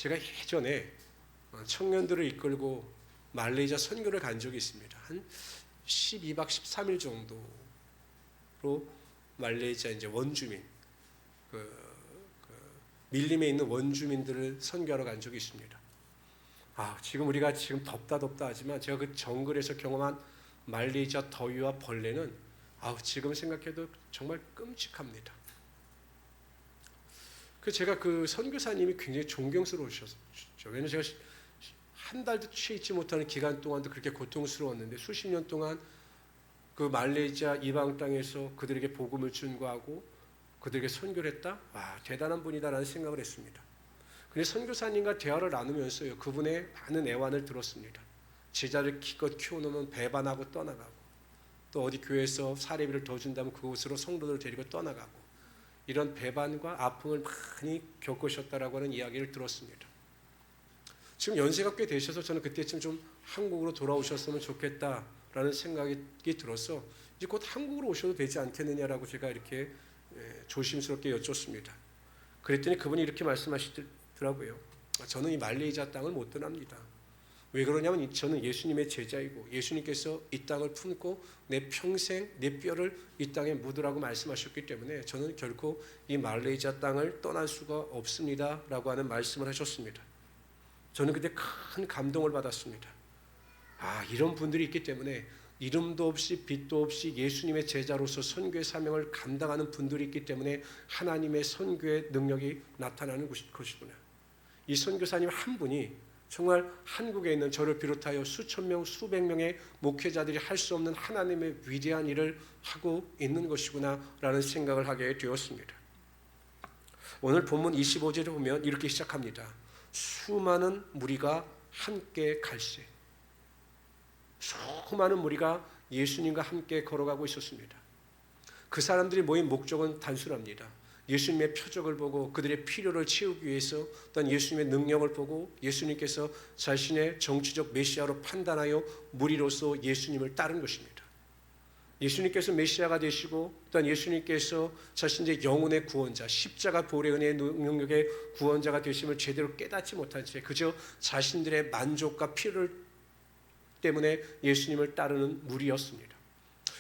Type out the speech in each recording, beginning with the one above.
제가 예전에 청년들을 이끌고 말레이시아 선교를 간 적이 있습니다. 한 12박 13일 정도로 말레이시아 이제 원주민, 밀림에 있는 원주민들을 선교하러 간 적이 있습니다. 지금 우리가 지금 덥다 하지만 제가 그 정글에서 경험한 말레이시아 더위와 벌레는 지금 생각해도 정말 끔찍합니다. 제가 그 선교사님이 굉장히 존경스러우셨죠. 왜냐하면 제가 한 달도 취해 있지 못하는 기간 동안도 그렇게 고통스러웠는데 수십 년 동안 그 말레이시아 이방 땅에서 그들에게 복음을 전거하고 그들에게 선교를 했다? 대단한 분이다라는 생각을 했습니다. 근데 선교사님과 대화를 나누면서요, 그분의 많은 애환을 들었습니다. 제자를 기껏 키워놓으면 배반하고 떠나가고, 또 어디 교회에서 사례비를 더 준다면 그곳으로 성도들을 데리고 떠나가고, 이런 배반과 아픔을 많이 겪으셨다라고 하는 이야기를 들었습니다. 지금 연세가 꽤 되셔서 저는 그때쯤 좀 한국으로 돌아오셨으면 좋겠다라는 생각이 들어서 이제 곧 한국으로 오셔도 되지 않겠느냐라고 제가 이렇게 조심스럽게 여쭙습니다. 그랬더니 그분이 이렇게 말씀하시더라고요. 저는 이 말레이시아 땅을 못 떠납니다. 왜 그러냐면 저는 예수님의 제자이고 예수님께서 이 땅을 품고 내 평생 내 뼈를 이 땅에 묻으라고 말씀하셨기 때문에 저는 결코 이 말레이시아 땅을 떠날 수가 없습니다 라고 하는 말씀을 하셨습니다. 저는 그때 큰 감동을 받았습니다. 이런 분들이 있기 때문에 이름도 없이 빛도 없이 예수님의 제자로서 선교의 사명을 감당하는 분들이 있기 때문에 하나님의 선교의 능력이 나타나는 것이구나. 이 선교사님 한 분이 정말 한국에 있는 저를 비롯하여 수천 명, 수백 명의 목회자들이 할 수 없는 하나님의 위대한 일을 하고 있는 것이구나 라는 생각을 하게 되었습니다. 오늘 본문 25절을 보면 이렇게 시작합니다. 수많은 무리가 함께 갈새. 수많은 무리가 예수님과 함께 걸어가고 있었습니다. 그 사람들이 모인 목적은 단순합니다. 예수님의 표적을 보고 그들의 필요를 채우기 위해서, 또한 예수님의 능력을 보고 예수님께서 자신의 정치적 메시아로 판단하여 무리로서 예수님을 따른 것입니다. 예수님께서 메시아가 되시고 또한 예수님께서 자신의 영혼의 구원자, 십자가 보혈의 은혜의 능력의 구원자가 되심을 제대로 깨닫지 못한 채 그저 자신들의 만족과 필요를 때문에 예수님을 따르는 무리였습니다.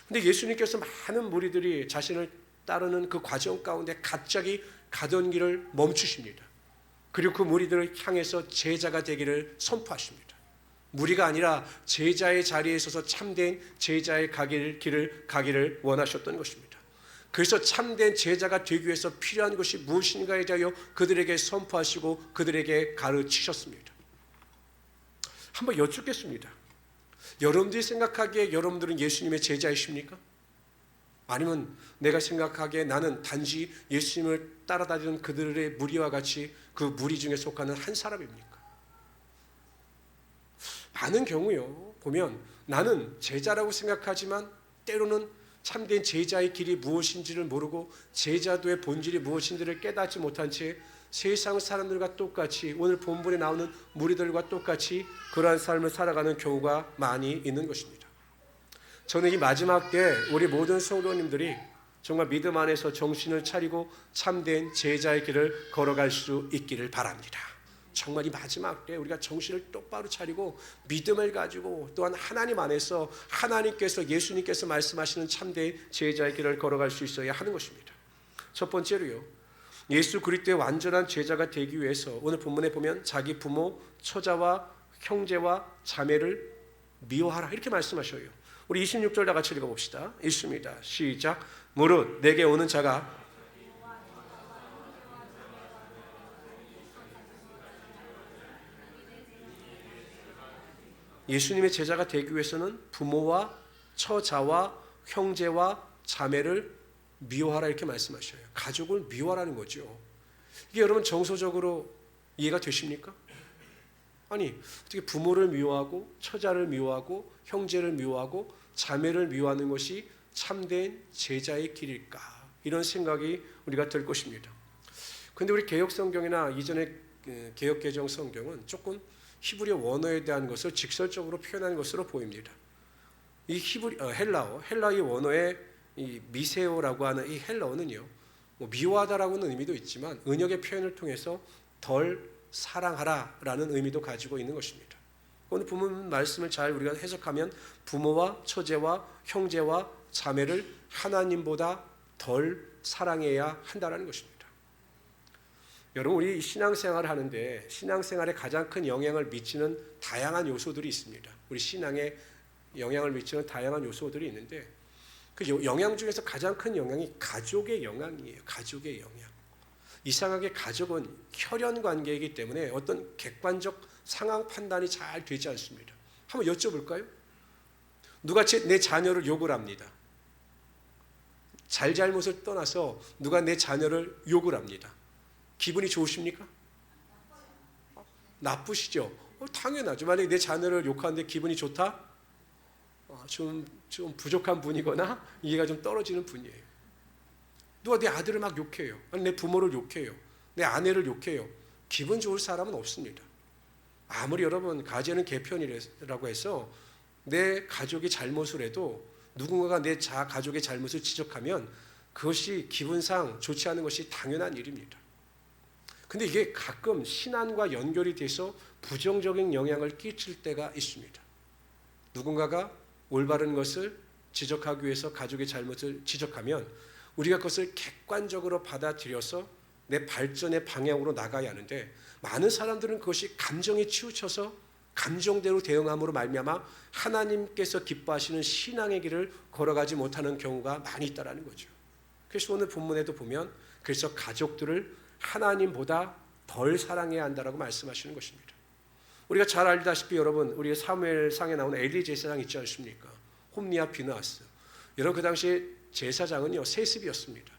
그런데 예수님께서 많은 무리들이 자신을 따르는 그 과정 가운데 갑자기 가던 길을 멈추십니다. 그리고 그 무리들을 향해서 제자가 되기를 선포하십니다. 무리가 아니라 제자의 자리에 서서 참된 제자의 길을 가기를 원하셨던 것입니다. 그래서 참된 제자가 되기 위해서 필요한 것이 무엇인가에 대하여 그들에게 선포하시고 그들에게 가르치셨습니다. 한번 여쭙겠습니다. 여러분들이 생각하기에 여러분들은 예수님의 제자이십니까? 아니면 내가 생각하기에 나는 단지 예수님을 따라다니는 그들의 무리와 같이 그 무리 중에 속하는 한 사람입니까? 많은 경우요 보면 나는 제자라고 생각하지만 때로는 참된 제자의 길이 무엇인지를 모르고 제자도의 본질이 무엇인지를 깨닫지 못한 채 세상 사람들과 똑같이 오늘 본문에 나오는 무리들과 똑같이 그러한 삶을 살아가는 경우가 많이 있는 것입니다. 저는 이 마지막 때 우리 모든 성도님들이 정말 믿음 안에서 정신을 차리고 참된 제자의 길을 걸어갈 수 있기를 바랍니다. 정말 이 마지막 때 우리가 정신을 똑바로 차리고 믿음을 가지고 또한 하나님 안에서 하나님께서 예수님께서 말씀하시는 참된 제자의 길을 걸어갈 수 있어야 하는 것입니다. 첫 번째로요, 예수 그리스도의 완전한 제자가 되기 위해서 오늘 본문에 보면 자기 부모, 처자와 형제와 자매를 미워하라 이렇게 말씀하셔요. 우리 26절 다 같이 읽어봅시다. 읽습니다. 시작. 무릇 내게 오는 자가 예수님의 제자가 되기 위해서는 부모와 처자와 형제와 자매를 미워하라 이렇게 말씀하셔요. 가족을 미워하라는 거죠. 이게 여러분 정서적으로 이해가 되십니까? 아니 어떻게 부모를 미워하고 처자를 미워하고 형제를 미워하고 자매를 미워하는 것이 참된 제자의 길일까? 이런 생각이 우리가 들 것입니다. 그런데 우리 개혁성경이나 이전의 개혁개정 성경은 조금 히브리 원어에 대한 것을 직설적으로 표현한 것으로 보입니다. 이 헬라의 원어의 이 미세오라고 하는 이 헬라어는요, 미워하다라고는 의미도 있지만 은역의 표현을 통해서 덜 사랑하라라는 의미도 가지고 있는 것입니다. 오늘 본문 말씀을 잘 우리가 해석하면 부모와 처제와 형제와 자매를 하나님보다 덜 사랑해야 한다는 것입니다. 여러분, 우리 신앙생활을 하는데 신앙생활에 가장 큰 영향을 미치는 다양한 요소들이 있습니다. 우리 신앙에 영향을 미치는 다양한 요소들이 있는데 그 영향 중에서 가장 큰 영향이 가족의 영향이에요. 가족의 영향. 이상하게 가족은 혈연 관계이기 때문에 어떤 객관적 상황 판단이 잘 되지 않습니다. 한번 여쭤볼까요? 누가 내 자녀를 욕을 합니다. 잘잘못을 떠나서 누가 내 자녀를 욕을 합니다. 기분이 좋으십니까? 나쁘시죠? 당연하죠. 만약에 내 자녀를 욕하는데 기분이 좋다? 좀 부족한 분이거나 이해가 좀 떨어지는 분이에요. 누가 내 아들을 막 욕해요. 아니 내 부모를 욕해요. 내 아내를 욕해요. 기분 좋을 사람은 없습니다. 아무리 여러분 가재는 개편이라고 해서 내 가족이 잘못을 해도 누군가가 내 가족의 잘못을 지적하면 그것이 기분상 좋지 않은 것이 당연한 일입니다. 근데 이게 가끔 신앙과 연결이 돼서 부정적인 영향을 끼칠 때가 있습니다. 누군가가 올바른 것을 지적하기 위해서 가족의 잘못을 지적하면 우리가 그것을 객관적으로 받아들여서 내 발전의 방향으로 나가야 하는데 많은 사람들은 그것이 감정에 치우쳐서 감정대로 대응함으로 말미암아 하나님께서 기뻐하시는 신앙의 길을 걸어가지 못하는 경우가 많이 있다는 거죠. 그래서 오늘 본문에도 보면 그래서 가족들을 하나님보다 덜 사랑해야 한다라고 말씀하시는 것입니다. 우리가 잘 알다시피 여러분 우리 사무엘상에 나오는 엘리 제사장 있지 않습니까? 홈리와 비느하스. 여러분 그 당시에 제사장은요 세습이었습니다.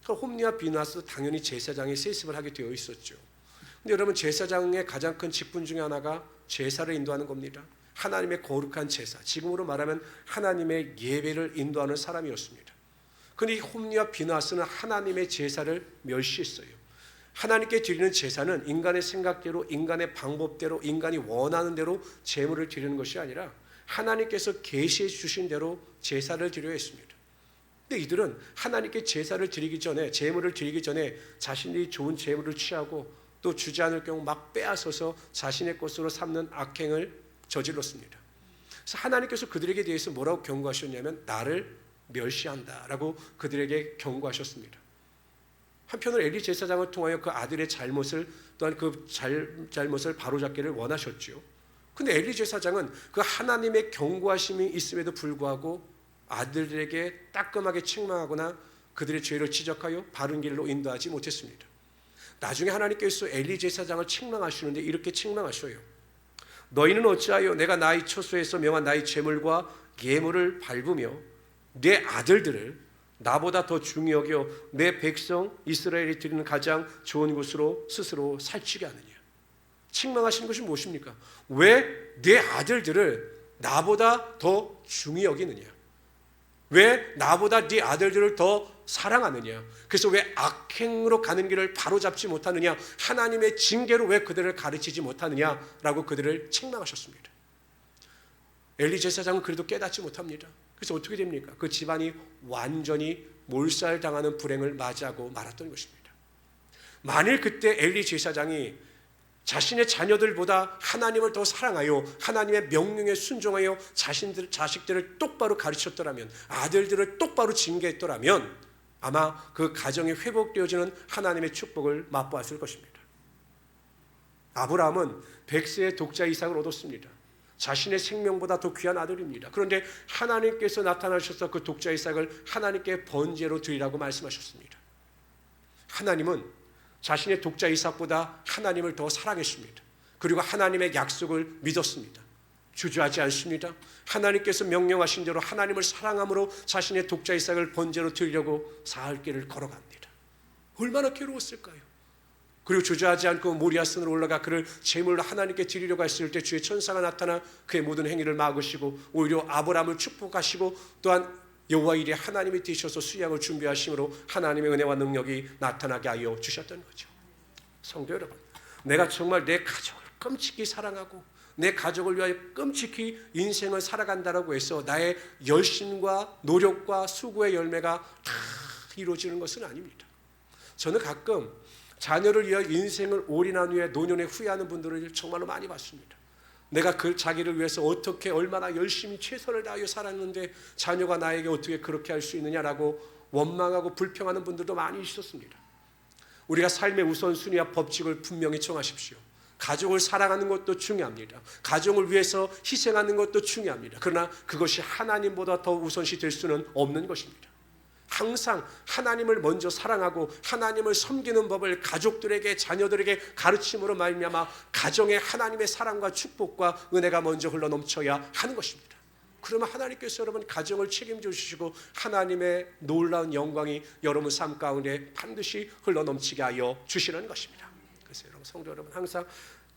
홈리와 비느하스도 당연히 제사장이 세습을 하게 되어 있었죠. 근데 여러분 제사장의 가장 큰 직분 중에 하나가 제사를 인도하는 겁니다. 하나님의 거룩한 제사, 지금으로 말하면 하나님의 예배를 인도하는 사람이었습니다. 그런데 이 홈리와 비느하스는 하나님의 제사를 멸시했어요. 하나님께 드리는 제사는 인간의 생각대로 인간의 방법대로 인간이 원하는 대로 제물을 드리는 것이 아니라 하나님께서 계시해 주신 대로 제사를 드려야 했습니다. 근데 이들은 하나님께 제사를 드리기 전에 제물을 드리기 전에 자신들이 좋은 제물을 취하고 또 주지 않을 경우 막 빼앗아서 자신의 것으로 삼는 악행을 저질렀습니다. 그래서 하나님께서 그들에게 대해서 뭐라고 경고하셨냐면 나를 멸시한다라고 그들에게 경고하셨습니다. 한편으로 엘리 제사장을 통하여 그 아들의 잘못을 또한 그 잘못을 바로잡기를 원하셨죠. 근데 엘리 제사장은 그 하나님의 경고하심이 있음에도 불구하고 아들들에게 따끔하게 책망하거나 그들의 죄를 지적하여 바른 길로 인도하지 못했습니다. 나중에 하나님께서 엘리 제사장을 책망하시는데 이렇게 책망하셔요. 너희는 어찌하여 내가 나의 처소에서 명한 나의 제물과 예물을 밟으며 내 아들들을 나보다 더 중히 여겨 내 백성 이스라엘이 드리는 가장 좋은 곳으로 스스로 살찌게 하느냐. 책망하시는 것이 무엇입니까? 왜 내 아들들을 나보다 더 중히 여기느냐. 왜 나보다 네 아들들을 더 사랑하느냐. 그래서 왜 악행으로 가는 길을 바로잡지 못하느냐. 하나님의 징계로 왜 그들을 가르치지 못하느냐라고 그들을 책망하셨습니다. 엘리 제사장은 그래도 깨닫지 못합니다. 그래서 어떻게 됩니까? 그 집안이 완전히 몰살당하는 불행을 맞이하고 말았던 것입니다. 만일 그때 엘리 제사장이 자신의 자녀들보다 하나님을 더 사랑하여 하나님의 명령에 순종하여 자식들을 똑바로 가르쳤더라면 아들들을 똑바로 징계했더라면 아마 그 가정이 회복되어지는 하나님의 축복을 맛보았을 것입니다. 아브라함은 100세의 독자 이삭을 얻었습니다. 자신의 생명보다 더 귀한 아들입니다. 그런데 하나님께서 나타나셔서 그 독자 이삭을 하나님께 번제로 드리라고 말씀하셨습니다. 하나님은 자신의 독자 이삭보다 하나님을 더 사랑했습니다. 그리고 하나님의 약속을 믿었습니다. 주저하지 않습니다. 하나님께서 명령하신 대로 하나님을 사랑함으로 자신의 독자 이삭을 번제로 드리려고 사흘 길을 걸어갑니다. 얼마나 괴로웠을까요? 그리고 주저하지 않고 모리아산으로 올라가 그를 제물로 하나님께 드리려고 했을 때 주의 천사가 나타나 그의 모든 행위를 막으시고 오히려 아브라함을 축복하시고 또한 여호와 일에 하나님이 되셔서 수양을 준비하심으로 하나님의 은혜와 능력이 나타나게 하여 주셨던 거죠. 성도 여러분, 내가 정말 내 가족을 끔찍히 사랑하고 내 가족을 위하여 끔찍히 인생을 살아간다라고 해서 나의 열심과 노력과 수고의 열매가 다 이루어지는 것은 아닙니다. 저는 가끔 자녀를 위하여 인생을 올인한 후에 노년에 후회하는 분들을 정말로 많이 봤습니다. 내가 그 자기를 위해서 어떻게 얼마나 열심히 최선을 다하여 살았는데 자녀가 나에게 어떻게 그렇게 할 수 있느냐라고 원망하고 불평하는 분들도 많이 있었습니다. 우리가 삶의 우선순위와 법칙을 분명히 정하십시오. 가족을 사랑하는 것도 중요합니다. 가정을 위해서 희생하는 것도 중요합니다. 그러나 그것이 하나님보다 더 우선시 될 수는 없는 것입니다. 항상 하나님을 먼저 사랑하고 하나님을 섬기는 법을 가족들에게 자녀들에게 가르침으로 말미암아 가정에 하나님의 사랑과 축복과 은혜가 먼저 흘러넘쳐야 하는 것입니다. 그러면 하나님께서 여러분 가정을 책임져 주시고 하나님의 놀라운 영광이 여러분 삶 가운데 반드시 흘러넘치게 하여 주시는 것입니다. 그래서 여러분 성도 여러분 항상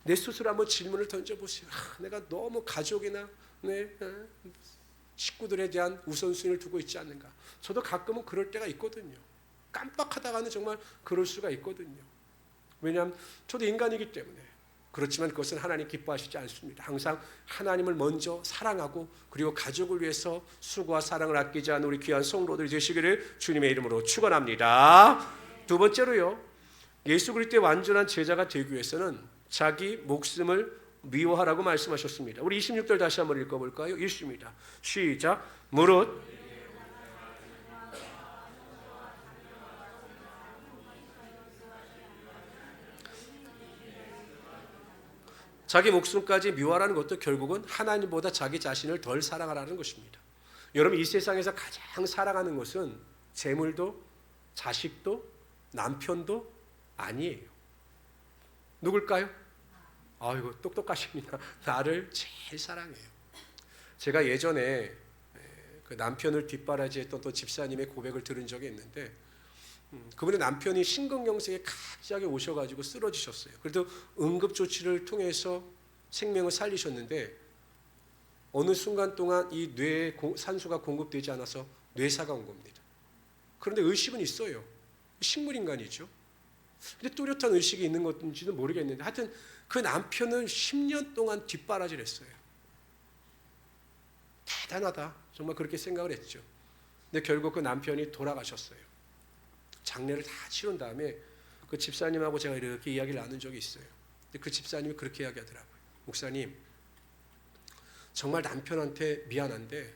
내 스스로 한번 질문을 던져보세요. 내가 너무 가족이나 내 식구들에 대한 우선순위를 두고 있지 않는가. 저도 가끔은 그럴 때가 있거든요. 깜빡하다가는 정말 그럴 수가 있거든요. 왜냐하면 저도 인간이기 때문에. 그렇지만 그것은 하나님 기뻐하시지 않습니다. 항상 하나님을 먼저 사랑하고 그리고 가족을 위해서 수고와 사랑을 아끼지 않은 우리 귀한 성도들이 되시기를 주님의 이름으로 축원합니다. 두 번째로요. 예수 그리스도의 완전한 제자가 되기 위해서는 자기 목숨을 미워하라고 말씀하셨습니다. 우리 26절 다시 한번 읽어볼까요? 읽습니다. 시작. 무릇 자기 목숨까지 미워하라는 것도 결국은 하나님보다 자기 자신을 덜 사랑하라는 것입니다. 여러분 이 세상에서 가장 사랑하는 것은 재물도 자식도 남편도 아니에요. 누굴까요? 아이고 똑똑하십니다. 나를 제일 사랑해요. 제가 예전에 그 남편을 뒷바라지했던 또 집사님의 고백을 들은 적이 있는데 그분의 남편이 심근경색에 갑자기 오셔가지고 쓰러지셨어요. 그래도 응급조치를 통해서 생명을 살리셨는데 어느 순간 동안 이 뇌에 산소가 공급되지 않아서 뇌사가 온 겁니다. 그런데 의식은 있어요. 식물인간이죠. 근데 뚜렷한 의식이 있는 건지는 모르겠는데 하여튼 그 남편은 10년 동안 뒷바라지를 했어요. 대단하다. 정말 그렇게 생각을 했죠. 근데 결국 그 남편이 돌아가셨어요. 장례를 다 치른 다음에 그 집사님하고 제가 이렇게 이야기를 나눈 적이 있어요. 근데 그 집사님이 그렇게 이야기하더라고요. 목사님, 정말 남편한테 미안한데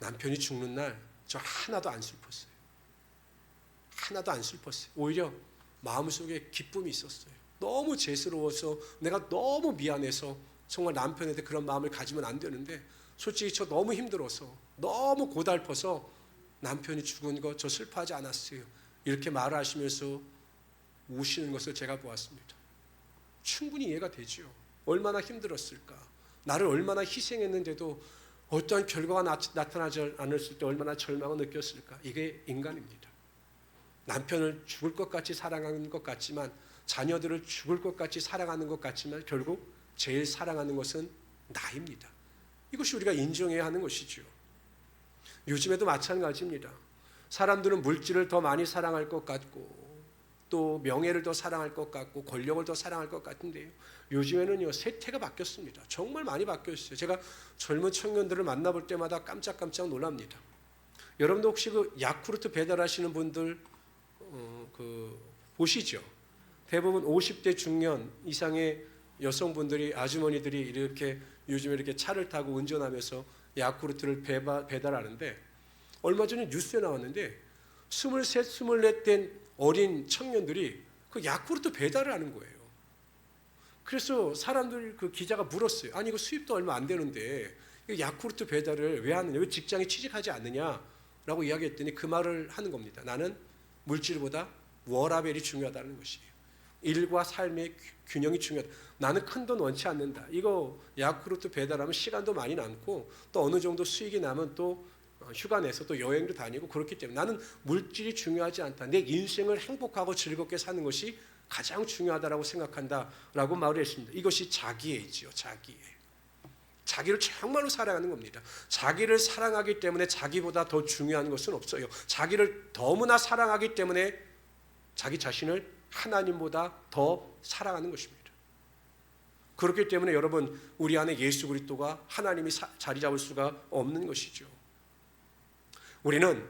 남편이 죽는 날 저 하나도 안 슬펐어요. 하나도 안 슬펐어요. 오히려 마음속에 기쁨이 있었어요. 너무 죄스러워서 내가 너무 미안해서 정말 남편한테 그런 마음을 가지면 안 되는데 솔직히 저 너무 힘들어서 너무 고달퍼서 남편이 죽은 거 저 슬퍼하지 않았어요. 이렇게 말을 하시면서 우시는 것을 제가 보았습니다. 충분히 이해가 되죠. 얼마나 힘들었을까. 나를 얼마나 희생했는데도 어떠한 결과가 나타나지 않았을 때 얼마나 절망을 느꼈을까. 이게 인간입니다. 남편을 죽을 것 같이 사랑하는 것 같지만 자녀들을 죽을 것 같이 사랑하는 것 같지만 결국 제일 사랑하는 것은 나입니다. 이것이 우리가 인정해야 하는 것이죠. 요즘에도 마찬가지입니다. 사람들은 물질을 더 많이 사랑할 것 같고 또 명예를 더 사랑할 것 같고 권력을 더 사랑할 것 같은데요. 요즘에는요 세태가 바뀌었습니다. 정말 많이 바뀌었어요. 제가 젊은 청년들을 만나볼 때마다 깜짝깜짝 놀랍니다. 여러분도 혹시 그 야쿠르트 배달하시는 분들 보시죠? 대부분 50대 중년 이상의 여성분들이 아주머니들이 이렇게 요즘에 이렇게 차를 타고 운전하면서 야쿠르트를 배달하는데 얼마 전에 뉴스에 나왔는데 23, 24 된 어린 청년들이 그 야쿠르트 배달을 하는 거예요. 그래서 사람들 그 기자가 물었어요. 아니 이거 수입도 얼마 안 되는데 야쿠르트 배달을 왜 하느냐? 왜 직장에 취직하지 않느냐라고 이야기했더니 그 말을 하는 겁니다. 나는 물질보다 워라밸이 중요하다는 것이에요. 일과 삶의 균형이 중요하다. 나는 큰 돈 원치 않는다. 이거 야쿠르트 배달하면 시간도 많이 남고 또 어느 정도 수익이 나면 또 휴가 내서 또 여행도 다니고 그렇기 때문에 나는 물질이 중요하지 않다. 내 인생을 행복하고 즐겁게 사는 것이 가장 중요하다라고 생각한다라고 말을 했습니다. 이것이 자기애지요. 자기애. 자기를 정말로 사랑하는 겁니다. 자기를 사랑하기 때문에 자기보다 더 중요한 것은 없어요. 자기를 너무나 사랑하기 때문에 자기 자신을 하나님보다 더 사랑하는 것입니다. 그렇기 때문에 여러분 우리 안에 예수 그리스도가 하나님이 자리 잡을 수가 없는 것이죠. 우리는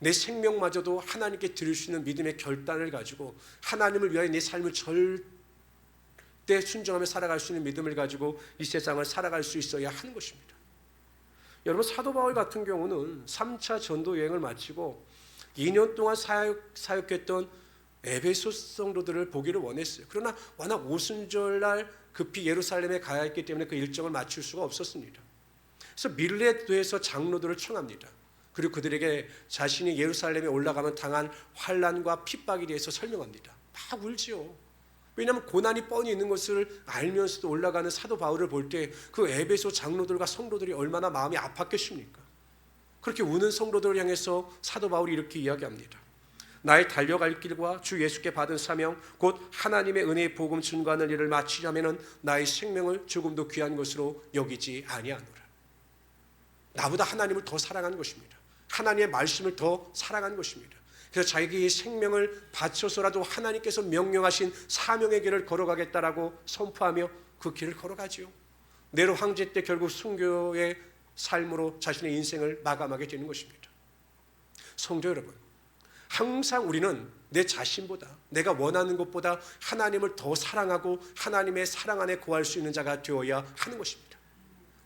내 생명마저도 하나님께 드릴 수 있는 믿음의 결단을 가지고 하나님을 위하여 내 삶을 절대 순종하며 살아갈 수 있는 믿음을 가지고 이 세상을 살아갈 수 있어야 하는 것입니다. 여러분, 사도 바울 같은 경우는 3차 전도 여행을 마치고 2년 동안 사역했던 에베소 성도들을 보기를 원했어요. 그러나 워낙 오순절날 급히 예루살렘에 가야 했기 때문에 그 일정을 맞출 수가 없었습니다. 그래서 밀레도에서 장로들을 청합니다. 그리고 그들에게 자신이 예루살렘에 올라가면 당한 환난과 핍박에 대해서 설명합니다. 막 울지요. 왜냐하면 고난이 뻔히 있는 것을 알면서도 올라가는 사도 바울을 볼 때 그 에베소 장로들과 성도들이 얼마나 마음이 아팠겠습니까? 그렇게 우는 성도들을 향해서 사도 바울이 이렇게 이야기합니다. 나의 달려갈 길과 주 예수께 받은 사명 곧 하나님의 은혜의 복음 증거하는 일을 마치려면 나의 생명을 조금도 귀한 것으로 여기지 아니하노라. 나보다 하나님을 더 사랑한 것입니다. 하나님의 말씀을 더 사랑한 것입니다. 그래서 자기의 생명을 바쳐서라도 하나님께서 명령하신 사명의 길을 걸어가겠다라고 선포하며 그 길을 걸어가지요. 네로 황제 때 결국 순교의 삶으로 자신의 인생을 마감하게 되는 것입니다. 성도 여러분, 항상 우리는 내 자신보다 내가 원하는 것보다 하나님을 더 사랑하고 하나님의 사랑 안에 거할 수 있는 자가 되어야 하는 것입니다.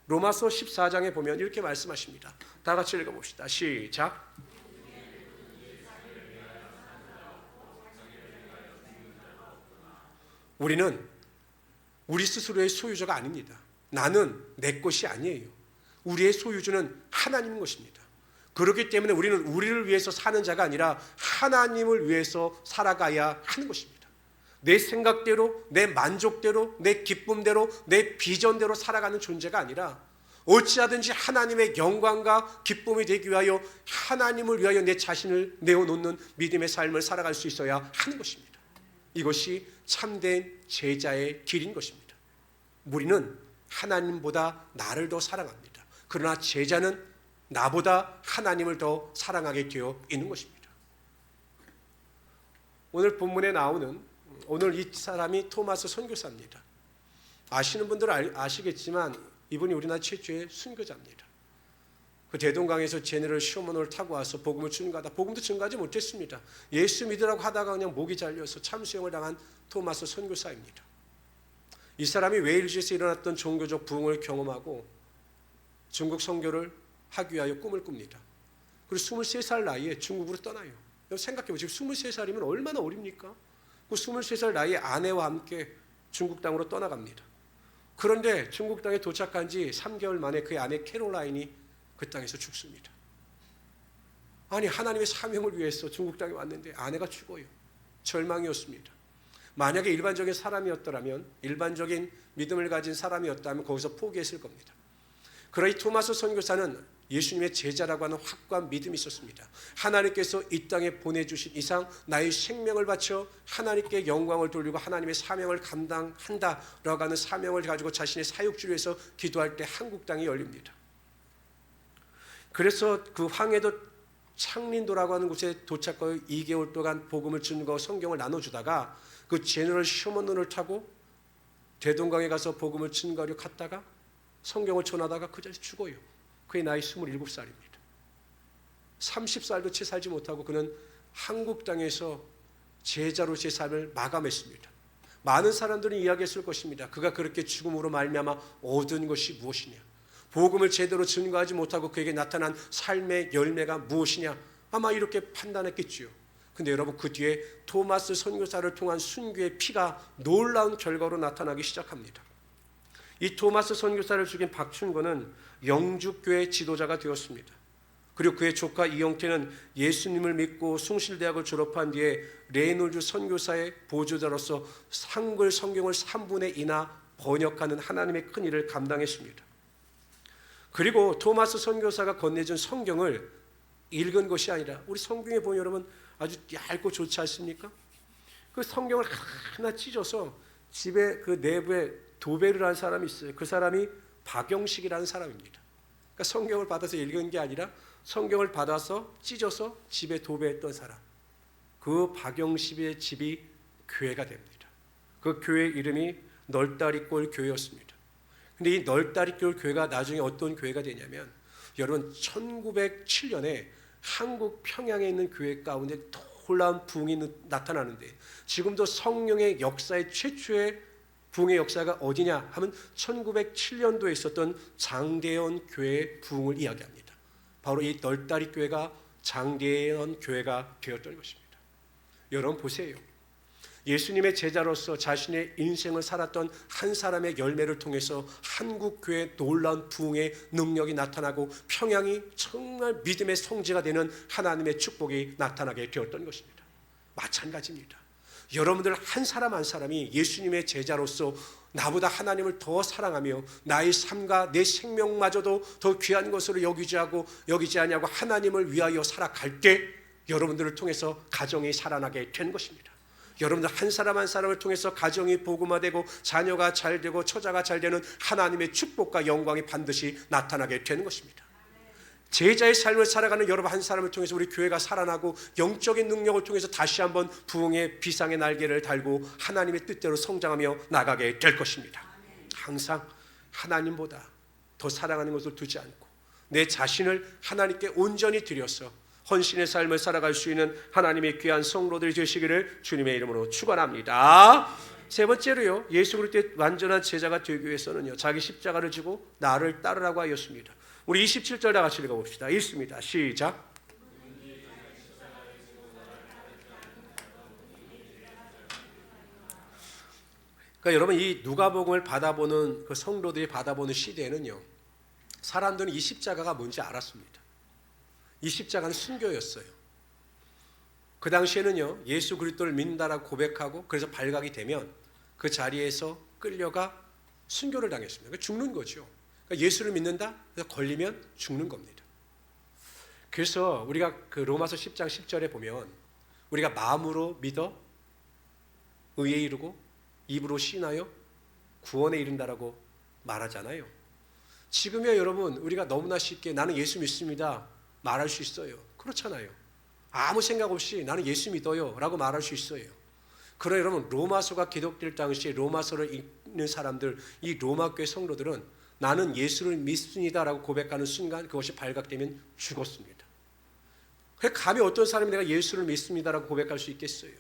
로마서 14장에 보면 이렇게 말씀하십니다. 다 같이 읽어봅시다. 시작. 우리는 우리 스스로의 소유자가 아닙니다. 나는 내 것이 아니에요. 우리의 소유주는 하나님인 것입니다. 그렇기 때문에 우리는 우리를 위해서 사는 자가 아니라 하나님을 위해서 살아가야 하는 것입니다. 내 생각대로, 내 만족대로, 내 기쁨대로, 내 비전대로 살아가는 존재가 아니라 어찌하든지 하나님의 영광과 기쁨이 되기 위하여 하나님을 위하여 내 자신을 내어놓는 믿음의 삶을 살아갈 수 있어야 하는 것입니다. 이것이 참된 제자의 길인 것입니다. 우리는 하나님보다 나를 더 사랑합니다. 그러나 제자는 나보다 하나님을 더 사랑하게 되어 있는 것입니다. 오늘 본문에 나오는 오늘 이 사람이 토마스 선교사입니다. 아시는 분들은 아시겠지만 이분이 우리나라 최초의 순교자입니다. 그 대동강에서 제네럴 셔먼을 타고 와서 복음을 증거하다 복음도 증거하지 못했습니다. 예수 믿으라고 하다가 그냥 목이 잘려서 참수형을 당한 토마스 선교사입니다. 이 사람이 웨일즈에서 일어났던 종교적 부흥을 경험하고 중국 선교를 하기 위하여 꿈을 꿉니다. 그리고 23살 나이에 중국으로 떠나요. 생각해보세요. 23살이면 얼마나 어립니까? 그 23살 나이에 아내와 함께 중국 땅으로 떠나갑니다. 그런데 중국 땅에 도착한 지 3개월 만에 그의 아내 캐롤라인이 그 땅에서 죽습니다. 아니, 하나님의 사명을 위해서 중국 땅에 왔는데 아내가 죽어요. 절망이었습니다. 만약에 일반적인 사람이었더라면, 일반적인 믿음을 가진 사람이었다면 거기서 포기했을 겁니다. 그러나 이 토마스 선교사는 예수님의 제자라고 하는 확고한 믿음이 있었습니다. 하나님께서 이 땅에 보내주신 이상 나의 생명을 바쳐 하나님께 영광을 돌리고 하나님의 사명을 감당한다라고 하는 사명을 가지고 자신의 사역지를 위해서 기도할 때 한국 땅이 열립니다. 그래서 그 황해도 창린도라고 하는 곳에 도착하여 2개월 동안 복음을 증거하고 성경을 나눠주다가 그 제너럴 셔먼을 타고 대동강에 가서 복음을 증거하려 갔다가 성경을 전하다가 그 자리에서 죽어요. 그의 나이 27살입니다. 30살도 채 살지 못하고 그는 한국 땅에서 제자로서의 삶을 마감했습니다. 많은 사람들은 이야기했을 것입니다. 그가 그렇게 죽음으로 말미암아 얻은 것이 무엇이냐, 복음을 제대로 증거하지 못하고 그에게 나타난 삶의 열매가 무엇이냐, 아마 이렇게 판단했겠지요. 근데 여러분, 그 뒤에 토마스 선교사를 통한 순교의 피가 놀라운 결과로 나타나기 시작합니다. 이 토마스 선교사를 죽인 박춘권은 영주교회 지도자가 되었습니다. 그리고 그의 조카 이영태는 예수님을 믿고 숭실대학을 졸업한 뒤에 레이놀즈 선교사의 보조자로서 한글 성경을 3분의 2나 번역하는 하나님의 큰 일을 감당했습니다. 그리고 토마스 선교사가 건네준 성경을 읽은 것이 아니라, 우리 성경에 보면 여러분 아주 얇고 좋지 않습니까? 그 성경을 하나 찢어서 집에 그 내부에 도배를 한 사람이 있어요. 그 사람이 박영식이라는 사람입니다. 그러니까 성경을 받아서 읽은 게 아니라 성경을 받아서 찢어서 집에 도배했던 사람. 그 박영식의 집이 교회가 됩니다. 그 교회 이름이 널다리골 교회였습니다. 근데 이 널다리골 교회가 나중에 어떤 교회가 되냐면, 여러분 1907년에 한국 평양에 있는 교회 가운데 놀라운 부흥이 나타나는데, 지금도 성령의 역사의 최초의 부흥의 역사가 어디냐 하면 1907년도에 있었던 장대현 교회의 부흥을 이야기합니다. 바로 이 널다리 교회가 장대현 교회가 되었던 것입니다. 여러분 보세요. 예수님의 제자로서 자신의 인생을 살았던 한 사람의 열매를 통해서 한국교회의 놀라운 부흥의 능력이 나타나고 평양이 정말 믿음의 성지가 되는 하나님의 축복이 나타나게 되었던 것입니다. 마찬가지입니다. 여러분들 한 사람 한 사람이 예수님의 제자로서 나보다 하나님을 더 사랑하며 나의 삶과 내 생명마저도 더 귀한 것으로 여기지 아니하고 하나님을 위하여 살아갈 때 여러분들을 통해서 가정이 살아나게 된 것입니다. 여러분들 한 사람 한 사람을 통해서 가정이 복음화되고 자녀가 잘되고 처자가 잘되는 하나님의 축복과 영광이 반드시 나타나게 되는 것입니다. 제자의 삶을 살아가는 여러분 한 사람을 통해서 우리 교회가 살아나고 영적인 능력을 통해서 다시 한번 부흥의 비상의 날개를 달고 하나님의 뜻대로 성장하며 나가게 될 것입니다. 항상 하나님보다 더 사랑하는 것을 두지 않고 내 자신을 하나님께 온전히 드려서 헌신의 삶을 살아갈 수 있는 하나님의 귀한 성도들이 되시기를 주님의 이름으로 축원합니다. 세 번째로요, 예수 그리스도의 완전한 제자가 되기 위해서는요, 자기 십자가를 지고 나를 따르라고 하였습니다. 우리 27절 다 같이 읽어봅시다. 읽습니다. 시작. 그러니까 여러분, 이 누가복음을 받아보는 그 성도들이 받아보는 시대에는요, 사람들은 이 십자가가 뭔지 알았습니다. 이 십자가는 순교였어요. 그 당시에는요, 예수 그리스도를 믿는다라고 고백하고 그래서 발각이 되면 그 자리에서 끌려가 순교를 당했습니다. 그러니까 죽는 거죠. 그러니까 예수를 믿는다? 그래서 걸리면 죽는 겁니다. 그래서 우리가 그 로마서 10장 10절에 보면 우리가 마음으로 믿어 의에 이르고 입으로 시인하여 구원에 이른다라고 말하잖아요. 지금이야 여러분, 우리가 너무나 쉽게 나는 예수 믿습니다 말할 수 있어요. 그렇잖아요. 아무 생각 없이 나는 예수 믿어요 라고 말할 수 있어요. 그러나 여러분, 로마서가 기록될 당시에 로마서를 읽는 사람들, 이 로마교회 성도들은 나는 예수를 믿습니다 라고 고백하는 순간 그것이 발각되면 죽었습니다. 감히 어떤 사람이 내가 예수를 믿습니다 라고 고백할 수 있겠어요?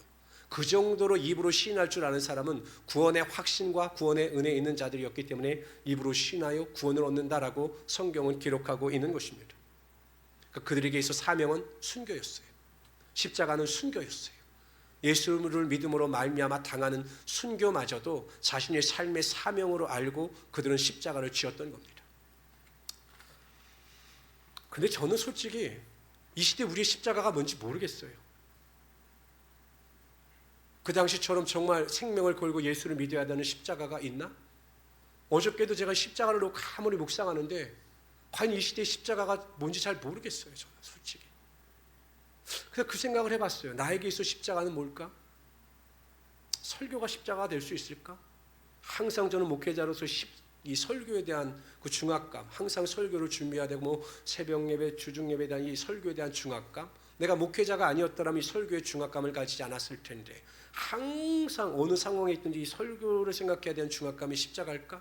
그 정도로 입으로 시인할 줄 아는 사람은 구원의 확신과 구원의 은혜에 있는 자들이었기 때문에 입으로 시인하여 구원을 얻는다라고 성경은 기록하고 있는 것입니다. 그들에게 있어 사명은 순교였어요. 십자가는 순교였어요. 예수를 믿음으로 말미암아 당하는 순교마저도 자신의 삶의 사명으로 알고 그들은 십자가를 지었던 겁니다. 근데 저는 솔직히 이 시대 우리의 십자가가 뭔지 모르겠어요. 그 당시처럼 정말 생명을 걸고 예수를 믿어야 되는 십자가가 있나? 어저께도 제가 십자가를 놓고 아무리 묵상하는데 과연 이 시대의 십자가가 뭔지 잘 모르겠어요. 저는 솔직히. 그래서 그 생각을 해봤어요. 나에게 있어 십자가는 뭘까? 설교가 십자가가 될 수 있을까? 항상 저는 목회자로서 이 설교에 대한 그 중압감, 항상 설교를 준비해야 되고 뭐 새벽 예배, 주중 예배에 대한 이 설교에 대한 중압감, 내가 목회자가 아니었더라면 이 설교의 중압감을 가지지 않았을 텐데 항상 어느 상황에 있든지 이 설교를 생각해야 되는 중압감이 십자가일까?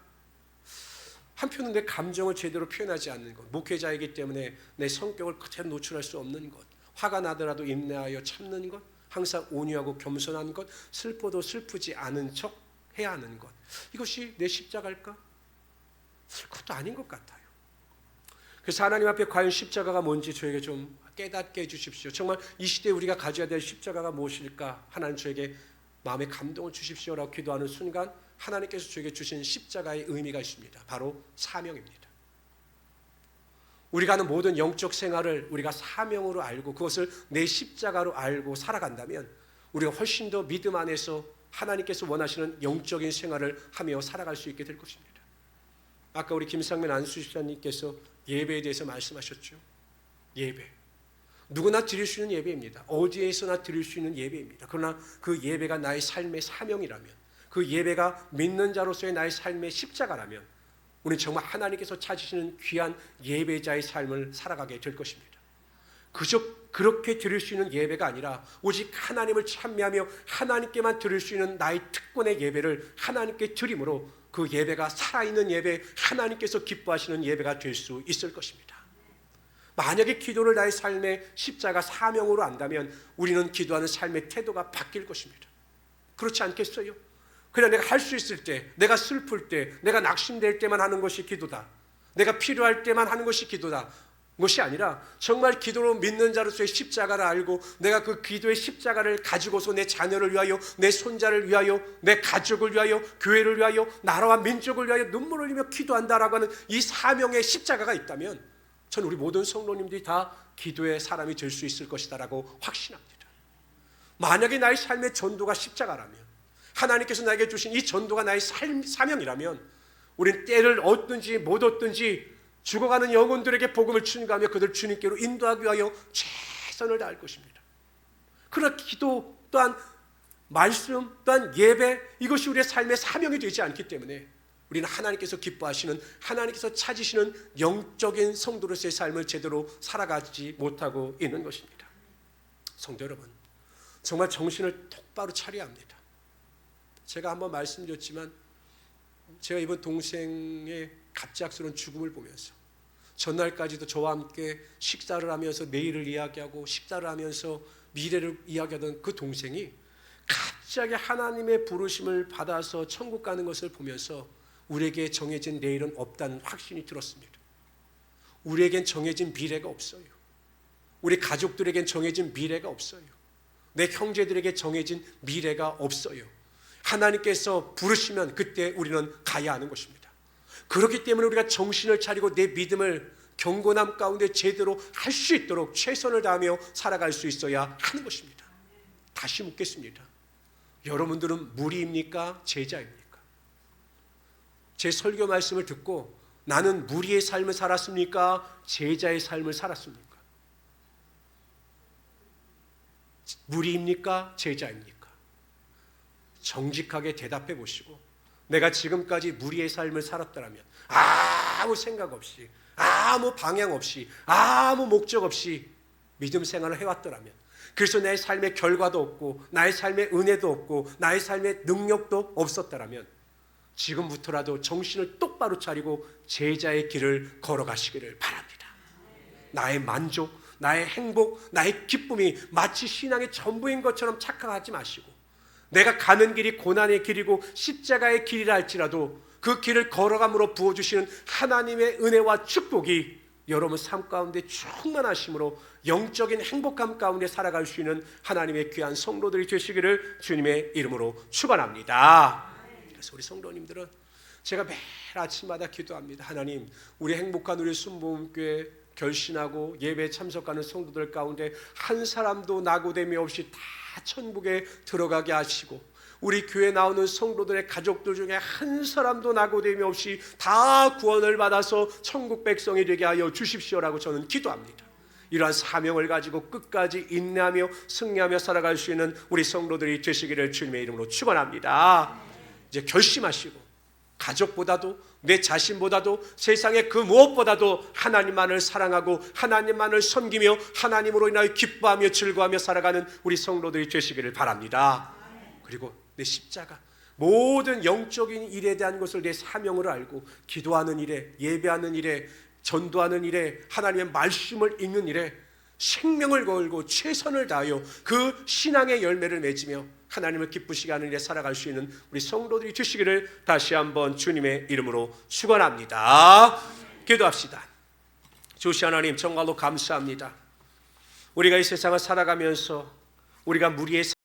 한편은 내 감정을 제대로 표현하지 않는 것, 목회자이기 때문에 내 성격을 그대로 노출할 수 없는 것, 화가 나더라도 인내하여 참는 것, 항상 온유하고 겸손한 것, 슬퍼도 슬프지 않은 척 해야 하는 것, 이것이 내 십자가일까? 그것도 아닌 것 같아요. 그래서 하나님 앞에 과연 십자가가 뭔지 저에게 좀 깨닫게 해주십시오. 정말 이 시대에 우리가 가져야 될 십자가가 무엇일까? 하나님 저에게 마음의 감동을 주십시오라고 기도하는 순간 하나님께서 저에게 주신 십자가의 의미가 있습니다. 바로 사명입니다. 우리가 하는 모든 영적 생활을 우리가 사명으로 알고 그것을 내 십자가로 알고 살아간다면 우리가 훨씬 더 믿음 안에서 하나님께서 원하시는 영적인 생활을 하며 살아갈 수 있게 될 것입니다. 아까 우리 김상면 안수집사님께서 예배에 대해서 말씀하셨죠. 예배. 누구나 드릴 수 있는 예배입니다. 어디에서나 드릴 수 있는 예배입니다. 그러나 그 예배가 나의 삶의 사명이라면, 그 예배가 믿는 자로서의 나의 삶의 십자가라면 우리는 정말 하나님께서 찾으시는 귀한 예배자의 삶을 살아가게 될 것입니다. 그저 그렇게 드릴 수 있는 예배가 아니라 오직 하나님을 찬미하며 하나님께만 드릴 수 있는 나의 특권의 예배를 하나님께 드림으로 그 예배가 살아있는 예배, 하나님께서 기뻐하시는 예배가 될 수 있을 것입니다. 만약에 기도를 나의 삶의 십자가 사명으로 안다면 우리는 기도하는 삶의 태도가 바뀔 것입니다. 그렇지 않겠어요? 그냥 내가 할 수 있을 때, 내가 슬플 때, 내가 낙심될 때만 하는 것이 기도다, 내가 필요할 때만 하는 것이 기도다, 것이 아니라 정말 기도로 믿는 자로서의 십자가를 알고 내가 그 기도의 십자가를 가지고서 내 자녀를 위하여, 내 손자를 위하여, 내 가족을 위하여, 교회를 위하여, 나라와 민족을 위하여 눈물을 흘리며 기도한다라고 하는 이 사명의 십자가가 있다면 전 우리 모든 성도님들이 다 기도의 사람이 될 수 있을 것이다라고 확신합니다. 만약에 나의 삶의 전도가 십자가라면, 하나님께서 나에게 주신 이 전도가 나의 사명이라면 우리는 때를 얻든지 못 얻든지 죽어가는 영혼들에게 복음을 truyền 가하며 그들 주님께로 인도하기 위하여 최선을 다할 것입니다. 그러나 기도 또한 말씀 또한 예배, 이것이 우리의 삶의 사명이 되지 않기 때문에 우리는 하나님께서 기뻐하시는, 하나님께서 찾으시는 영적인 성도로서의 삶을 제대로 살아가지 못하고 있는 것입니다. 성도 여러분, 정말 정신을 똑바로 차려야 합니다. 제가 한번 말씀드렸지만 제가 이번 동생의 갑작스러운 죽음을 보면서 전날까지도 저와 함께 식사를 하면서 내일을 이야기하고 식사를 하면서 미래를 이야기하던 그 동생이 갑자기 하나님의 부르심을 받아서 천국 가는 것을 보면서 우리에게 정해진 내일은 없다는 확신이 들었습니다. 우리에겐 정해진 미래가 없어요. 우리 가족들에겐 정해진 미래가 없어요. 내 형제들에게 정해진 미래가 없어요. 하나님께서 부르시면 그때 우리는 가야 하는 것입니다. 그렇기 때문에 우리가 정신을 차리고 내 믿음을 경건함 가운데 제대로 할 수 있도록 최선을 다하며 살아갈 수 있어야 하는 것입니다. 다시 묻겠습니다. 여러분들은 무리입니까? 제자입니까? 제 설교 말씀을 듣고 나는 무리의 삶을 살았습니까? 제자의 삶을 살았습니까? 무리입니까? 제자입니까? 정직하게 대답해 보시고, 내가 지금까지 무리의 삶을 살았더라면, 아무 생각 없이, 아무 방향 없이, 아무 목적 없이 믿음 생활을 해왔더라면, 그래서 나의 삶의 결과도 없고 나의 삶의 은혜도 없고 나의 삶의 능력도 없었더라면 지금부터라도 정신을 똑바로 차리고 제자의 길을 걸어가시기를 바랍니다. 나의 만족, 나의 행복, 나의 기쁨이 마치 신앙의 전부인 것처럼 착각하지 마시고, 내가 가는 길이 고난의 길이고 십자가의 길이라 할지라도 그 길을 걸어감으로 부어주시는 하나님의 은혜와 축복이 여러분 삶 가운데 충만하심으로 영적인 행복함 가운데 살아갈 수 있는 하나님의 귀한 성도들이 되시기를 주님의 이름으로 축원합니다. 그래서 우리 성도님들은 제가 매일 아침마다 기도합니다. 하나님, 우리 행복한 우리 순복음교회 결신하고 예배에 참석하는 성도들 가운데 한 사람도 낙오됨이 없이 다 천국에 들어가게 하시고, 우리 교회 나오는 성도들의 가족들 중에 한 사람도 낙오됨이 없이 다 구원을 받아서 천국 백성이 되게 하여 주십시오라고 저는 기도합니다. 이러한 사명을 가지고 끝까지 인내하며 승리하며 살아갈 수 있는 우리 성도들이 되시기를 주님의 이름으로 축원합니다. 이제 결심하시고 가족보다도 내 자신보다도 세상의 그 무엇보다도 하나님만을 사랑하고 하나님만을 섬기며 하나님으로 인하여 기뻐하며 즐거워하며 살아가는 우리 성도들이 되시기를 바랍니다. 그리고 내 십자가, 모든 영적인 일에 대한 것을 내 사명으로 알고 기도하는 일에, 예배하는 일에, 전도하는 일에, 하나님의 말씀을 읽는 일에 생명을 걸고 최선을 다하여 그 신앙의 열매를 맺으며 하나님을 기쁘시게 하는 일에 살아갈 수 있는 우리 성도들이 되시기를 다시 한번 주님의 이름으로 축원합니다. 기도합시다. 주시 하나님, 정말로 감사합니다. 우리가 이 세상을 살아가면서 우리가 무리의